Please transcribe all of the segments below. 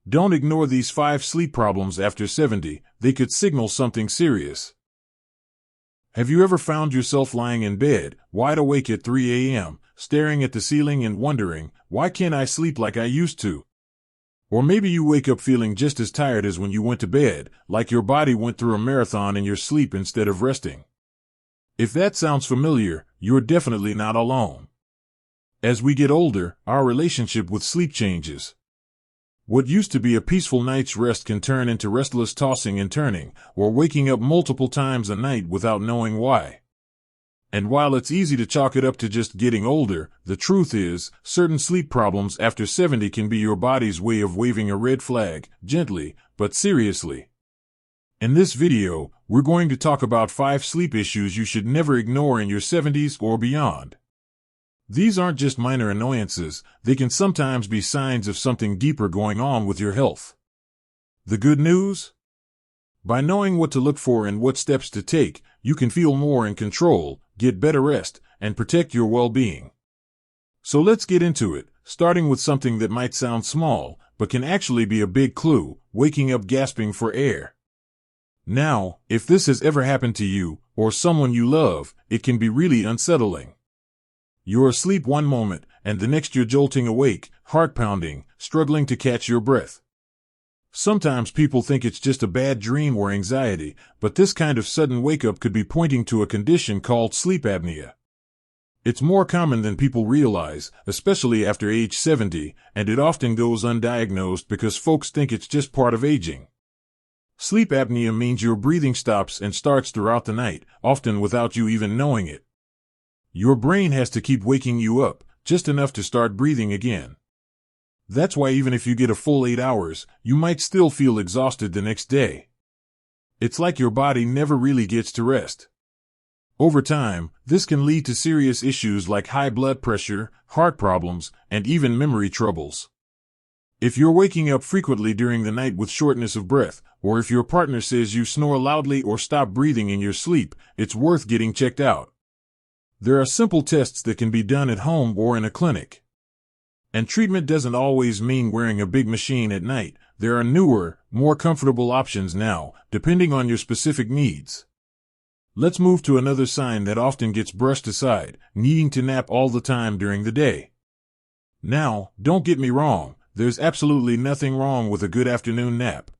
Don't ignore these 5 sleep problems after 70, they could signal something serious. Have you ever found yourself lying in bed, wide awake at 3 a.m., staring at the ceiling and wondering, why can't I sleep like I used to? Or maybe you wake up feeling just as tired as when you went to bed, like your body went through a marathon in your sleep instead of resting. If that sounds familiar, you're definitely not alone. As we get older, our relationship with sleep changes. What used to be a peaceful night's rest can turn into restless tossing and turning, or waking up multiple times a night without knowing why. And while it's easy to chalk it up to just getting older, the truth is, certain sleep problems after 70 can be your body's way of waving a red flag, gently, but seriously. In this video, we're going to talk about 5 sleep issues you should never ignore in your 70s or beyond. These aren't just minor annoyances, they can sometimes be signs of something deeper going on with your health. The good news? By knowing what to look for and what steps to take, you can feel more in control, get better rest, and protect your well-being. So let's get into it, starting with something that might sound small, but can actually be a big clue: waking up gasping for air. Now, if this has ever happened to you, or someone you love, it can be really unsettling. You're asleep one moment, and the next you're jolting awake, heart pounding, struggling to catch your breath. Sometimes people think it's just a bad dream or anxiety, but this kind of sudden wake-up could be pointing to a condition called sleep apnea. It's more common than people realize, especially after age 70, and it often goes undiagnosed because folks think it's just part of aging. Sleep apnea means your breathing stops and starts throughout the night, often without you even knowing it. Your brain has to keep waking you up, just enough to start breathing again. That's why even if you get a full 8 hours, you might still feel exhausted the next day. It's like your body never really gets to rest. Over time, this can lead to serious issues like high blood pressure, heart problems, and even memory troubles. If you're waking up frequently during the night with shortness of breath, or if your partner says you snore loudly or stop breathing in your sleep, it's worth getting checked out. There are simple tests that can be done at home or in a clinic. And treatment doesn't always mean wearing a big machine at night. There are newer, more comfortable options now, depending on your specific needs. Let's move to another sign that often gets brushed aside: needing to nap all the time during the day. Now, don't get me wrong, there's absolutely nothing wrong with a good afternoon nap.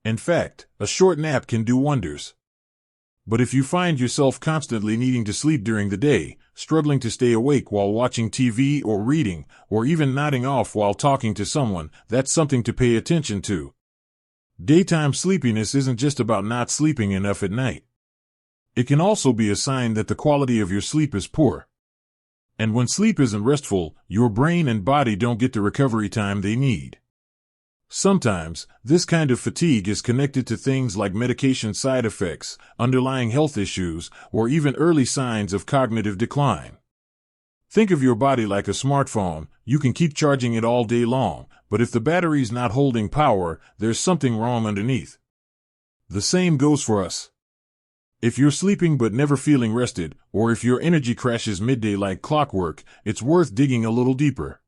In fact, a short nap can do wonders. But if you find yourself constantly needing to sleep during the day, struggling to stay awake while watching TV or reading, or even nodding off while talking to someone, that's something to pay attention to. Daytime sleepiness isn't just about not sleeping enough at night. It can also be a sign that the quality of your sleep is poor. And when sleep isn't restful, your brain and body don't get the recovery time they need. Sometimes, this kind of fatigue is connected to things like medication side effects, underlying health issues, or even early signs of cognitive decline. Think of your body like a smartphone. You can keep charging it all day long, but if the battery's not holding power, there's something wrong underneath. The same goes for us. If you're sleeping but never feeling rested, or if your energy crashes midday like clockwork, it's worth digging a little deeper.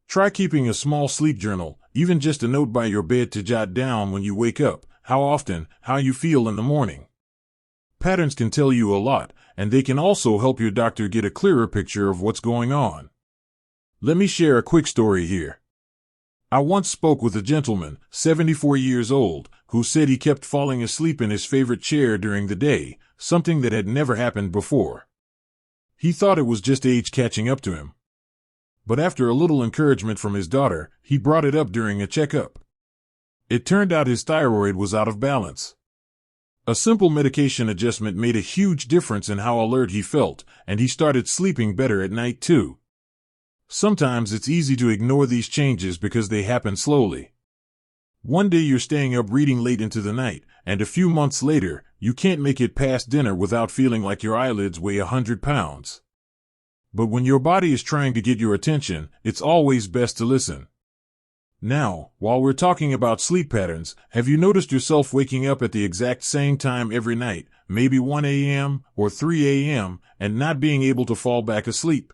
Try keeping a small sleep journal, even just a note by your bed to jot down when you wake up, how often, how you feel in the morning. Patterns can tell you a lot, and they can also help your doctor get a clearer picture of what's going on. Let me share a quick story here. I once spoke with a gentleman, 74 years old, who said he kept falling asleep in his favorite chair during the day, something that had never happened before. He thought it was just age catching up to him. But after a little encouragement from his daughter, he brought it up during a checkup. It turned out his thyroid was out of balance. A simple medication adjustment made a huge difference in how alert he felt, and he started sleeping better at night too. Sometimes it's easy to ignore these changes because they happen slowly. One day you're staying up reading late into the night, and a few months later, you can't make it past dinner without feeling like your eyelids weigh 100 pounds. But when your body is trying to get your attention, it's always best to listen. Now, while we're talking about sleep patterns, have you noticed yourself waking up at the exact same time every night, maybe 1 a.m. or 3 a.m., and not being able to fall back asleep?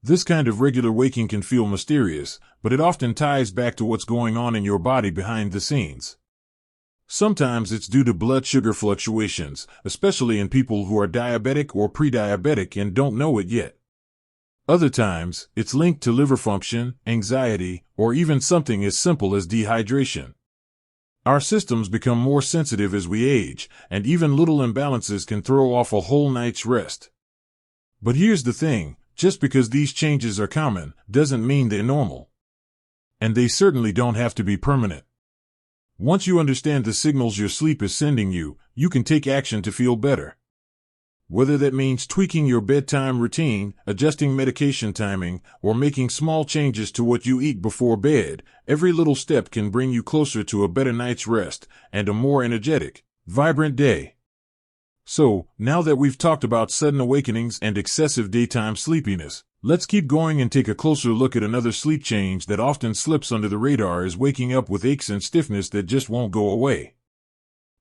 This kind of regular waking can feel mysterious, but it often ties back to what's going on in your body behind the scenes. Sometimes it's due to blood sugar fluctuations, especially in people who are diabetic or pre-diabetic and don't know it yet. Other times, it's linked to liver function, anxiety, or even something as simple as dehydration. Our systems become more sensitive as we age, and even little imbalances can throw off a whole night's rest. But here's the thing, just because these changes are common, doesn't mean they're normal. And they certainly don't have to be permanent. Once you understand the signals your sleep is sending you, you can take action to feel better. Whether that means tweaking your bedtime routine, adjusting medication timing, or making small changes to what you eat before bed, every little step can bring you closer to a better night's rest and a more energetic, vibrant day. So, now that we've talked about sudden awakenings and excessive daytime sleepiness, let's keep going and take a closer look at another sleep change that often slips under the radar as waking up with aches and stiffness that just won't go away.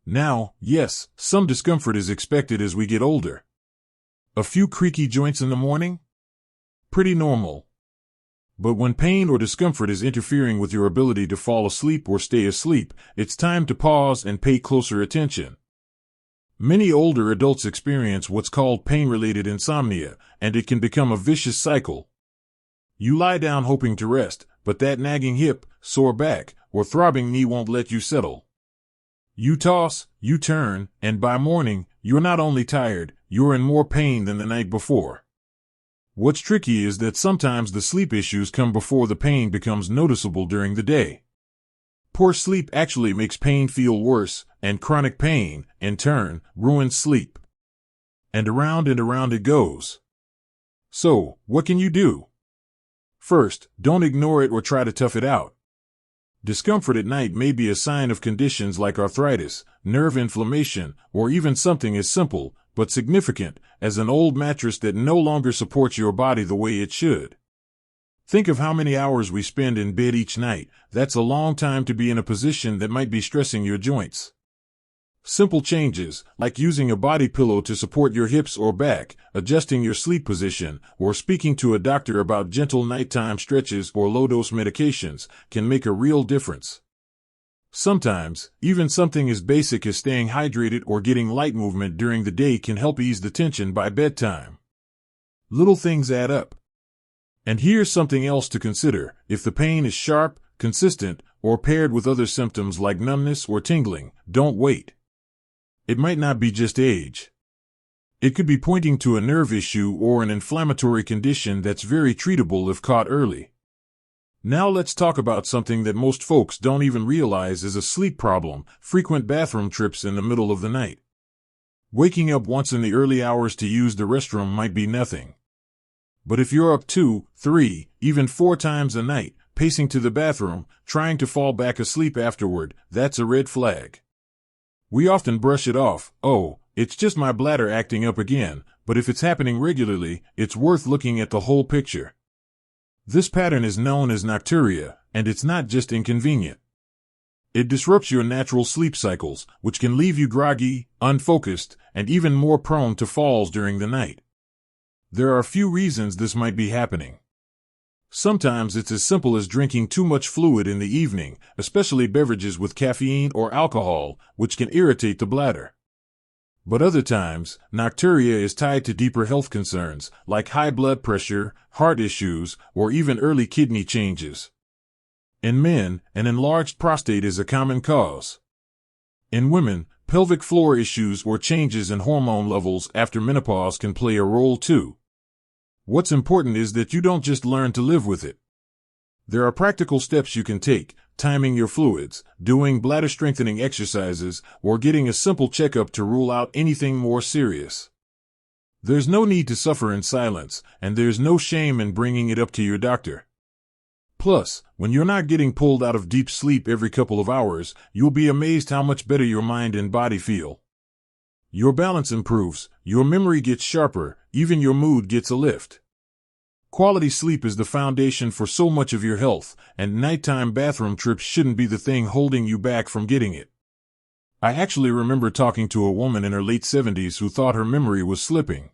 Now, yes, some discomfort is expected as we get older. A few creaky joints in the morning? Pretty normal. But when pain or discomfort is interfering with your ability to fall asleep or stay asleep, it's time to pause and pay closer attention. Many older adults experience what's called pain-related insomnia, and it can become a vicious cycle. You lie down hoping to rest, but that nagging hip, sore back, or throbbing knee won't let you settle. You toss, you turn, and by morning, you're not only tired, you're in more pain than the night before. What's tricky is that sometimes the sleep issues come before the pain becomes noticeable during the day. Poor sleep actually makes pain feel worse, and chronic pain, in turn, ruins sleep. And around it goes. So, what can you do? First, don't ignore it or try to tough it out. Discomfort at night may be a sign of conditions like arthritis, nerve inflammation, or even something as simple, but significant, as an old mattress that no longer supports your body the way it should. Think of how many hours we spend in bed each night. That's a long time to be in a position that might be stressing your joints. Simple changes, like using a body pillow to support your hips or back, adjusting your sleep position, or speaking to a doctor about gentle nighttime stretches or low-dose medications, can make a real difference. Sometimes, even something as basic as staying hydrated or getting light movement during the day can help ease the tension by bedtime. Little things add up. And here's something else to consider. If the pain is sharp, consistent, or paired with other symptoms like numbness or tingling, don't wait. It might not be just age. It could be pointing to a nerve issue or an inflammatory condition that's very treatable if caught early. Now let's talk about something that most folks don't even realize is a sleep problem: frequent bathroom trips in the middle of the night. Waking up once in the early hours to use the restroom might be nothing. But if you're up 2, 3, even 4 times a night, pacing to the bathroom, trying to fall back asleep afterward, that's a red flag. We often brush it off. Oh, it's just my bladder acting up again, but if it's happening regularly, it's worth looking at the whole picture. This pattern is known as nocturia, and it's not just inconvenient. It disrupts your natural sleep cycles, which can leave you groggy, unfocused, and even more prone to falls during the night. There are a few reasons this might be happening. Sometimes it's as simple as drinking too much fluid in the evening, especially beverages with caffeine or alcohol, which can irritate the bladder. But other times, nocturia is tied to deeper health concerns, like high blood pressure, heart issues, or even early kidney changes. In men, an enlarged prostate is a common cause. In women, pelvic floor issues or changes in hormone levels after menopause can play a role too. What's important is that you don't just learn to live with it. There are practical steps you can take: timing your fluids, doing bladder strengthening exercises, or getting a simple checkup to rule out anything more serious. There's no need to suffer in silence, and there's no shame in bringing it up to your doctor. Plus, when you're not getting pulled out of deep sleep every couple of hours, you'll be amazed how much better your mind and body feel. Your balance improves, your memory gets sharper, even your mood gets a lift. Quality sleep is the foundation for so much of your health, and nighttime bathroom trips shouldn't be the thing holding you back from getting it. I actually remember talking to a woman in her late 70s who thought her memory was slipping.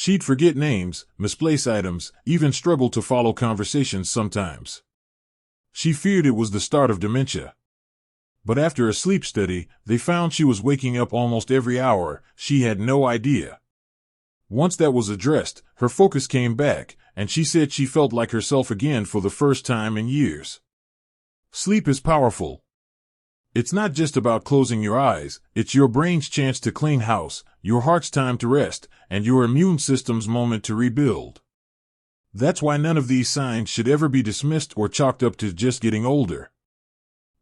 She'd forget names, misplace items, even struggle to follow conversations sometimes. She feared it was the start of dementia. But after a sleep study, they found she was waking up almost every hour. She had no idea. Once that was addressed, her focus came back, and she said she felt like herself again for the first time in years. Sleep is powerful. It's not just about closing your eyes, it's your brain's chance to clean house, your heart's time to rest, and your immune system's moment to rebuild. That's why none of these signs should ever be dismissed or chalked up to just getting older.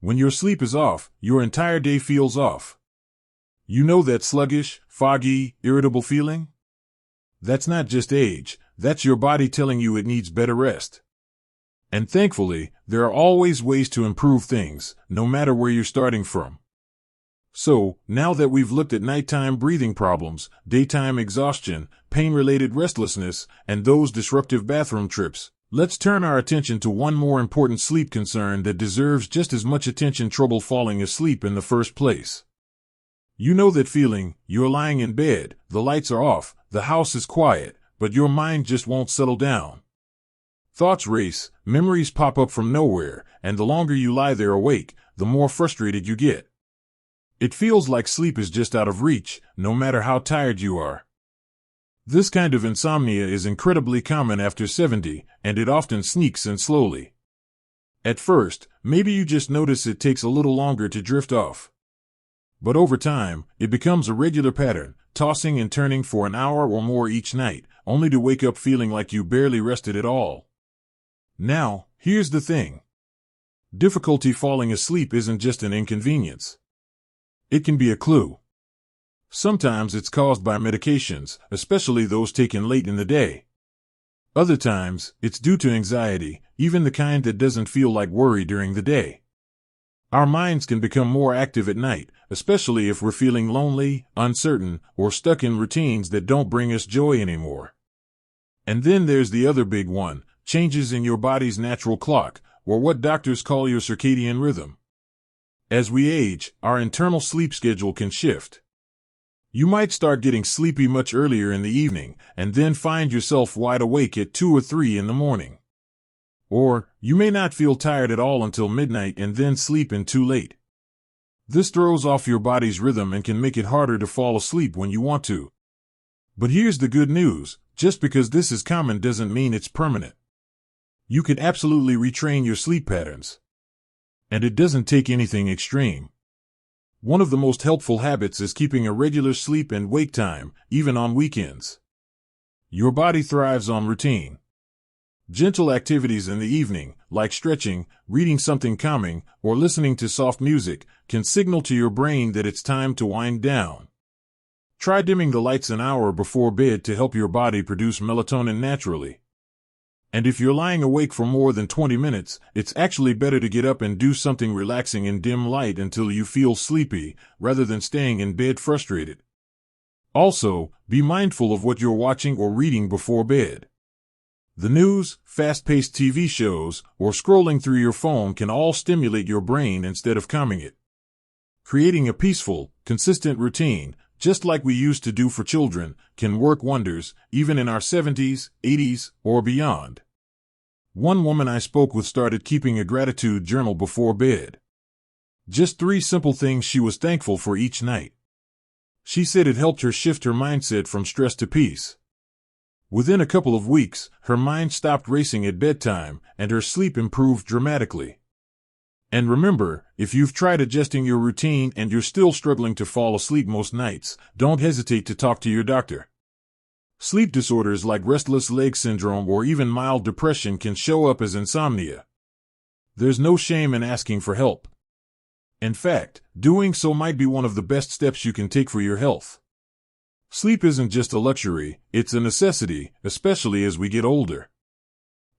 When your sleep is off, your entire day feels off. You know that sluggish, foggy, irritable feeling? That's not just age, that's your body telling you it needs better rest. And thankfully, there are always ways to improve things, no matter where you're starting from. So, now that we've looked at nighttime breathing problems, daytime exhaustion, pain-related restlessness, and those disruptive bathroom trips, let's turn our attention to one more important sleep concern that deserves just as much attention: trouble falling asleep in the first place. You know that feeling: you're lying in bed, the lights are off, the house is quiet, but your mind just won't settle down. Thoughts race, memories pop up from nowhere, and the longer you lie there awake, the more frustrated you get. It feels like sleep is just out of reach, no matter how tired you are. This kind of insomnia is incredibly common after 70, and it often sneaks in slowly. At first, maybe you just notice it takes a little longer to drift off. But over time, it becomes a regular pattern, tossing and turning for an hour or more each night, only to wake up feeling like you barely rested at all. Now, here's the thing. Difficulty falling asleep isn't just an inconvenience. It can be a clue. Sometimes it's caused by medications, especially those taken late in the day. Other times, it's due to anxiety, even the kind that doesn't feel like worry during the day. Our minds can become more active at night, especially if we're feeling lonely, uncertain, or stuck in routines that don't bring us joy anymore. And then there's the other big one: changes in your body's natural clock, or what doctors call your circadian rhythm. As we age, our internal sleep schedule can shift. You might start getting sleepy much earlier in the evening, and then find yourself wide awake at 2 or 3 in the morning. Or, you may not feel tired at all until midnight and then sleep in too late. This throws off your body's rhythm and can make it harder to fall asleep when you want to. But here's the good news: just because this is common doesn't mean it's permanent. You can absolutely retrain your sleep patterns. And it doesn't take anything extreme. One of the most helpful habits is keeping a regular sleep and wake time, even on weekends. Your body thrives on routine. Gentle activities in the evening, like stretching, reading something calming, or listening to soft music, can signal to your brain that it's time to wind down. Try dimming the lights an hour before bed to help your body produce melatonin naturally. And if you're lying awake for more than 20 minutes, it's actually better to get up and do something relaxing in dim light until you feel sleepy, rather than staying in bed frustrated. Also, be mindful of what you're watching or reading before bed. The news, fast-paced TV shows, or scrolling through your phone can all stimulate your brain instead of calming it. Creating a peaceful, consistent routine, just like we used to do for children, can work wonders, even in our 70s, 80s, or beyond. One woman I spoke with started keeping a gratitude journal before bed. Just 3 simple things she was thankful for each night. She said it helped her shift her mindset from stress to peace. Within a couple of weeks, her mind stopped racing at bedtime, and her sleep improved dramatically. And remember, if you've tried adjusting your routine and you're still struggling to fall asleep most nights, don't hesitate to talk to your doctor. Sleep disorders like restless leg syndrome or even mild depression can show up as insomnia. There's no shame in asking for help. In fact, doing so might be one of the best steps you can take for your health. Sleep isn't just a luxury, it's a necessity, especially as we get older.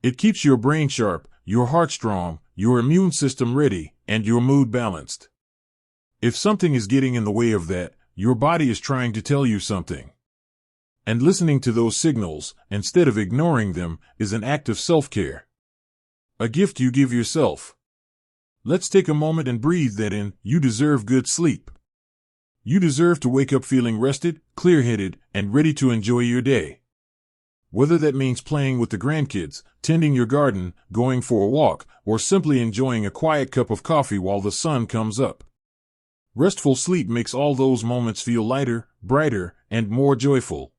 It keeps your brain sharp, your heart strong, your immune system ready, and your mood balanced. If something is getting in the way of that, your body is trying to tell you something. And listening to those signals, instead of ignoring them, is an act of self-care. A gift you give yourself. Let's take a moment and breathe that in. You deserve good sleep. You deserve to wake up feeling rested, clear-headed, and ready to enjoy your day. Whether that means playing with the grandkids, tending your garden, going for a walk, or simply enjoying a quiet cup of coffee while the sun comes up. Restful sleep makes all those moments feel lighter, brighter, and more joyful.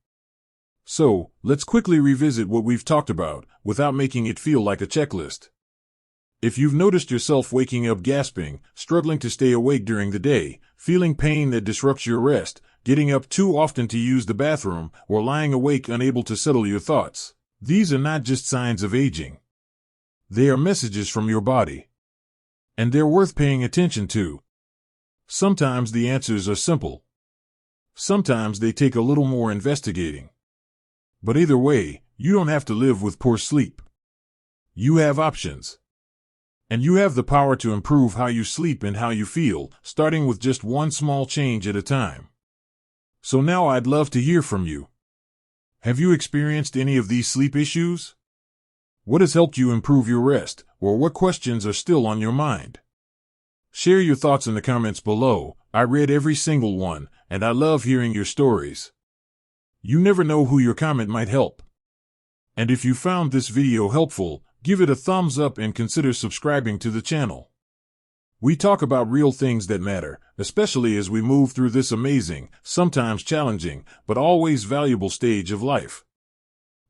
So, let's quickly revisit what we've talked about, without making it feel like a checklist. If you've noticed yourself waking up gasping, struggling to stay awake during the day, feeling pain that disrupts your rest, getting up too often to use the bathroom, or lying awake unable to settle your thoughts, these are not just signs of aging. They are messages from your body. And they're worth paying attention to. Sometimes the answers are simple. Sometimes they take a little more investigating. But either way, you don't have to live with poor sleep. You have options. And you have the power to improve how you sleep and how you feel, starting with just one small change at a time. So now I'd love to hear from you. Have you experienced any of these sleep issues? What has helped you improve your rest, or what questions are still on your mind? Share your thoughts in the comments below. I read every single one, and I love hearing your stories. You never know who your comment might help. And if you found this video helpful, give it a thumbs up and consider subscribing to the channel. We talk about real things that matter, especially as we move through this amazing, sometimes challenging, but always valuable stage of life.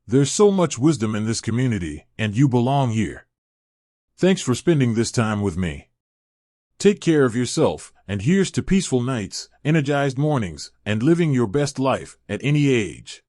There's so much wisdom in this community, and you belong here. Thanks for spending this time with me. Take care of yourself, and here's to peaceful nights, energized mornings, and living your best life at any age.